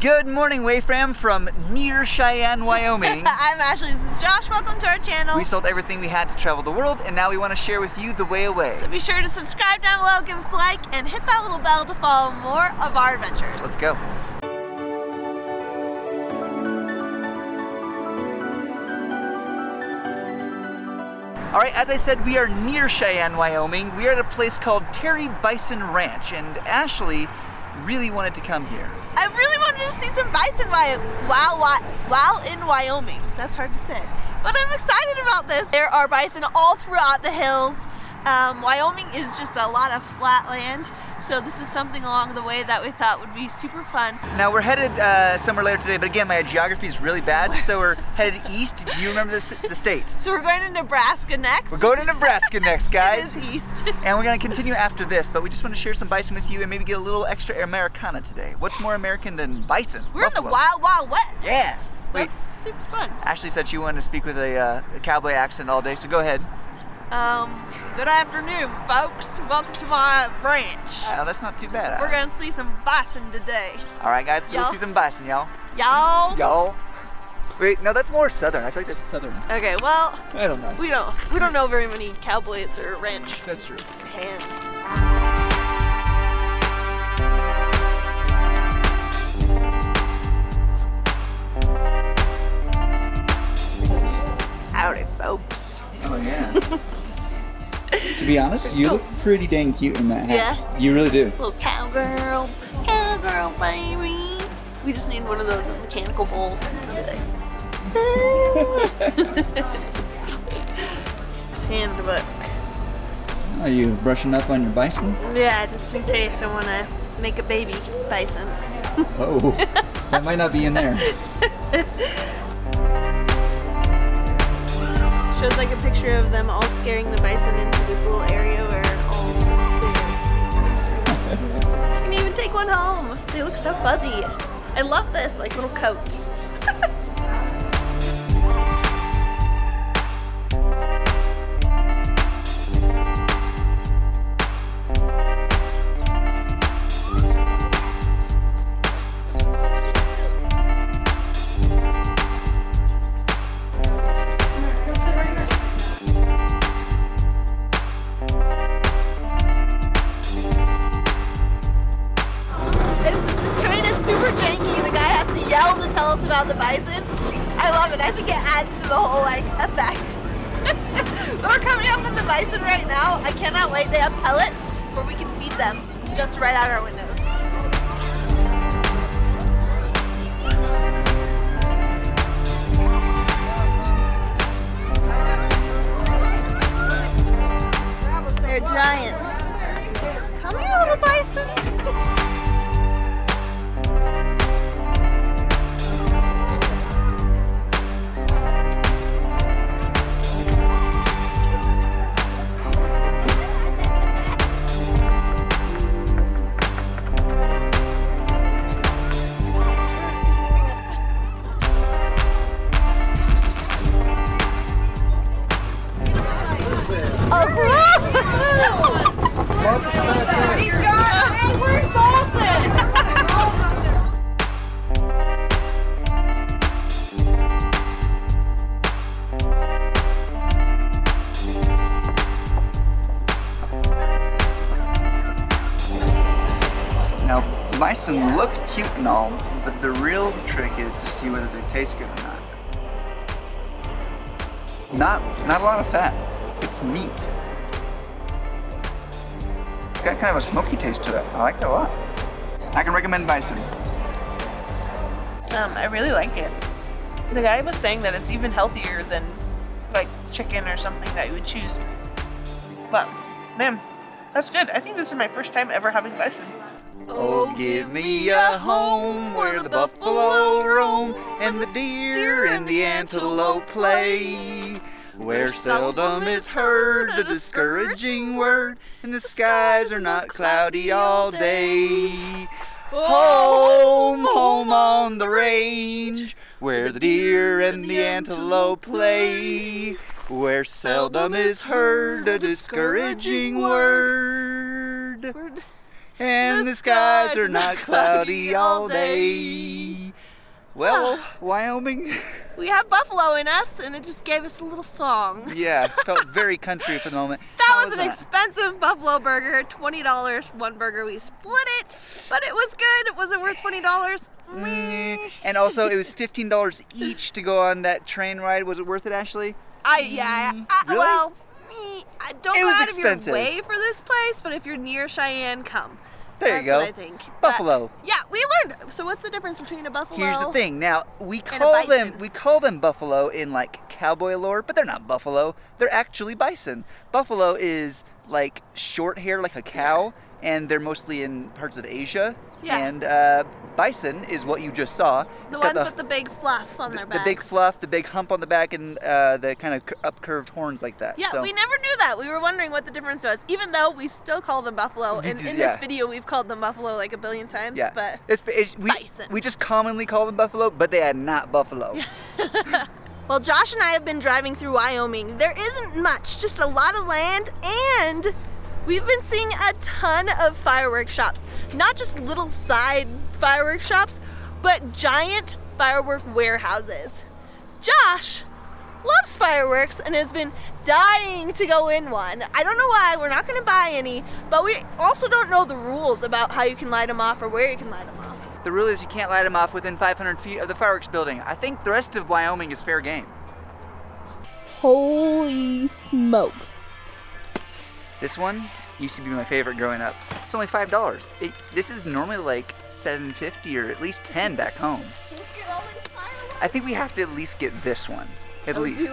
Good morning, Wayfam, from near Cheyenne, Wyoming. I'm Ashley, this is Josh. Welcome to our channel. We sold everything we had to travel the world, and now we want to share with you the way away. So be sure to subscribe down below, give us a like, and hit that little bell to follow more of our adventures. Let's go. All right, as I said, we are near Cheyenne, Wyoming. We are at a place called Terry Bison Ranch, and Ashley really wanted to come here. I really wanted to see some bison while in Wyoming. That's hard to say. But I'm excited about this. There are bison all throughout the hills. Wyoming is just a lot of flat land, so this is something along the way that we thought would be super fun. Now we're headed somewhere later today, but again, my geography is really bad, so we're headed east. Do you remember the state? So we're going to Nebraska next. We're going to Nebraska next, guys. It is east. And we're going to continue after this, but we just want to share some bison with you and maybe get a little extra Americana today. What's more American than bison? We're Buffalo. in the Wild Wild West. Yeah. Wait. That's super fun. Ashley said she wanted to speak with a cowboy accent all day, so go ahead. Good afternoon, folks. Welcome to my ranch. That's not too bad. We're gonna see some bison today. All right, guys, let's see some bison, y'all. Y'all. Y'all. Wait, no, that's more southern. I feel like that's southern. Okay, well, I don't know. We don't know very many cowboys or ranch. That's true. Hands. Howdy, folks. Oh, yeah. To be honest, you look pretty dang cute in that hat. Yeah? You really do. Little cowgirl, baby. We just need one of those mechanical bowls. Just hand the book. Are you brushing up on your bison? Yeah, just in case I want to make a baby bison. Oh, that might not be in there. Shows like a picture of them all scaring the bison into this little area where all you can even take one home. They look so fuzzy. I love this, like little coat. Yell to tell us about the bison. I love it. I think it adds to the whole effect. We're coming up with the bison right now. I cannot wait. They have pellets where we can feed them just right out our windows. They're giant. Come here, little bison. Now, bison look cute and all, but the real trick is to see whether they taste good or not. Not a lot of fat. It's meat. It's got kind of a smoky taste to it. I like that a lot. I can recommend bison. I really like it. The guy was saying that it's even healthier than like chicken or something that you would choose. But man, that's good. I think this is my first time ever having bison. Oh, give me a home where the buffalo roam and the deer and the antelope play, where seldom is heard a discouraging word and the skies are not cloudy all day. Home, home on the range, where the deer and the antelope play, where seldom is heard a discouraging word, and the skies are not cloudy all day. Well, Wyoming. We have buffalo in us, and it just gave us a little song. Yeah, felt very country for the moment. That was an expensive buffalo burger, $20 one burger. We split it, but it was good. Was it worth $20? And also, it was $15 each to go on that train ride. Was it worth it, Ashley? Really? Well, don't go out of your way for this place, but if you're near Cheyenne, come. There you go. That's what I think. Buffalo. Yeah, we learned. So what's the difference between a buffalo? Here's the thing. Now we call them buffalo in like cowboy lore, but they're not buffalo. They're actually bison. Buffalo is like short hair like a cow, and they're mostly in parts of Asia. Yeah. And bison is what you just saw. The ones with the big fluff on their back. The big fluff, the big hump on the back, and the kind of up-curved horns like that. Yeah, so. We never knew that. We were wondering what the difference was, even though we still call them buffalo. And in this video, we've called them buffalo like a billion times. Yeah. But bison. We just commonly call them buffalo, but they are not buffalo. Well, Josh and I have been driving through Wyoming. There isn't much, just a lot of land, and we've been seeing a ton of fireworks shops. Not just little side fireworks shops, but giant firework warehouses. Josh loves fireworks and has been dying to go in one. I don't know why, we're not gonna buy any, but we also don't know the rules about how you can light them off or where you can light them off. The rule is you can't light them off within 500 feet of the fireworks building. I think the rest of Wyoming is fair game. Holy smokes. This one used to be my favorite growing up. It's only $5. This is normally like $7.50 or at least $10 back home. Look at all these fireworks. I think we have to at least get this one. At least.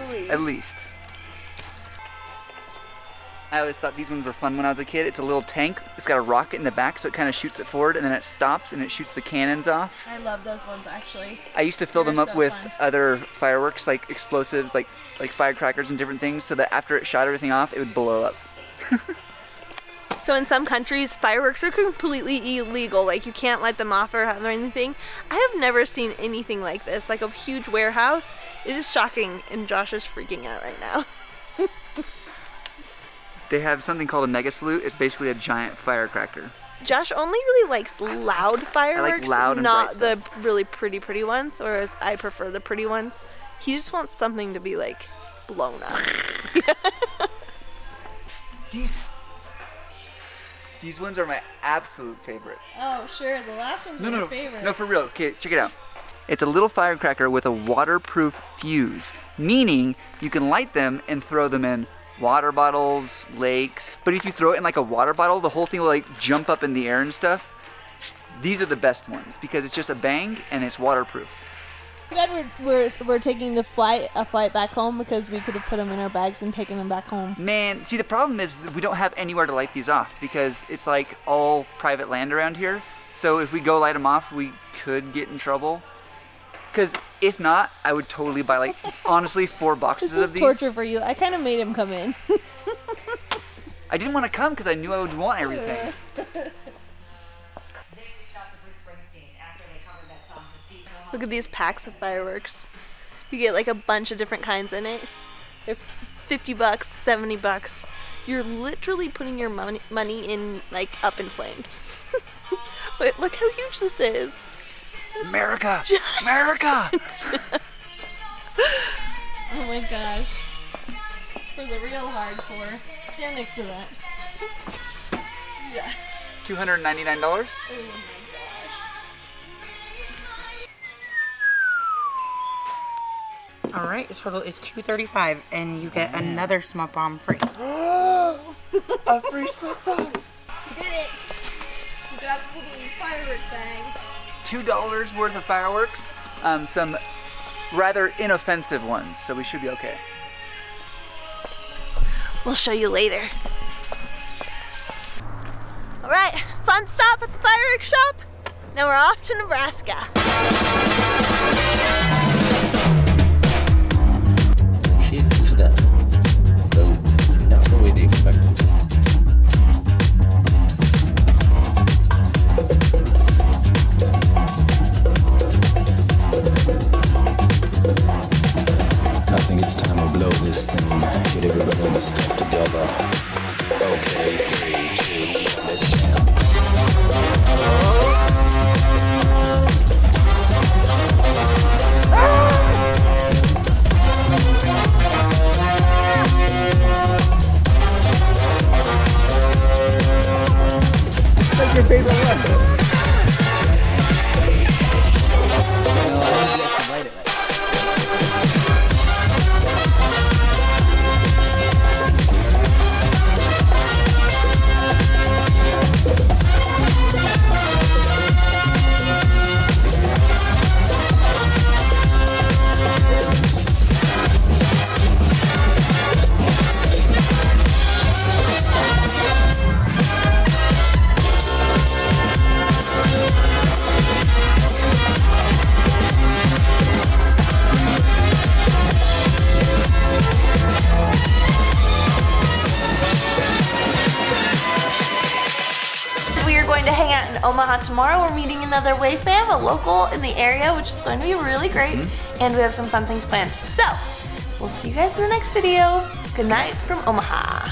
I always thought these ones were fun when I was a kid. It's a little tank. It's got a rocket in the back, so it kind of shoots it forward, and then it stops and it shoots the cannons off. I love those ones, actually. I used to fill them up with other fireworks, like explosives, like firecrackers and different things, so that after it shot everything off, it would blow up. So in some countries, fireworks are completely illegal. Like, you can't light them off or anything. I have never seen anything like this, like a huge warehouse. It is shocking, and Josh is freaking out right now. They have something called a mega salute. It's basically a giant firecracker. Josh only really likes loud fireworks, loud and not the really pretty ones, or as I prefer the pretty ones. He just wants something to be like blown up. These ones are my absolute favorite. Oh, sure. The last one's my favorite. No, for real. Okay, check it out. It's a little firecracker with a waterproof fuse, meaning you can light them and throw them in water bottles, lakes. But if you throw it in like a water bottle, the whole thing will like jump up in the air and stuff. These are the best ones because it's just a bang and it's waterproof. Glad we're taking a flight back home because we could have put them in our bags and taken them back home. Man, see the problem is that we don't have anywhere to light these off because it's like all private land around here. So if we go light them off, we could get in trouble. Because if not, I would totally buy like, honestly, 4 boxes of these. This is torture for you. I kind of made him come in. I didn't want to come because I knew I would want everything. Look at these packs of fireworks. You get like a bunch of different kinds in it. They're $50, $70. You're literally putting your money in like up in flames. Wait, look how huge this is. America! America! Oh my gosh. For the real hardcore. Stand next to that. Yeah. $299? Oh my gosh. All right, the total is $235, and you get another smoke bomb free. A free smoke bomb! We did it! We got this little firework bag. $2 worth of fireworks, some rather inoffensive ones, so we should be okay. We'll show you later. All right, fun stop at the fireworks shop. Now we're off to Nebraska. She to them, though not the way they expected. I think it's time to blow this thing. Get everybody in the stuff together. Okay, 3, 2, 1, let's jam. Omaha tomorrow. We're meeting another Way fam, a local in the area, which is going to be really great. And we have some fun things planned. So, we'll see you guys in the next video. Good night from Omaha.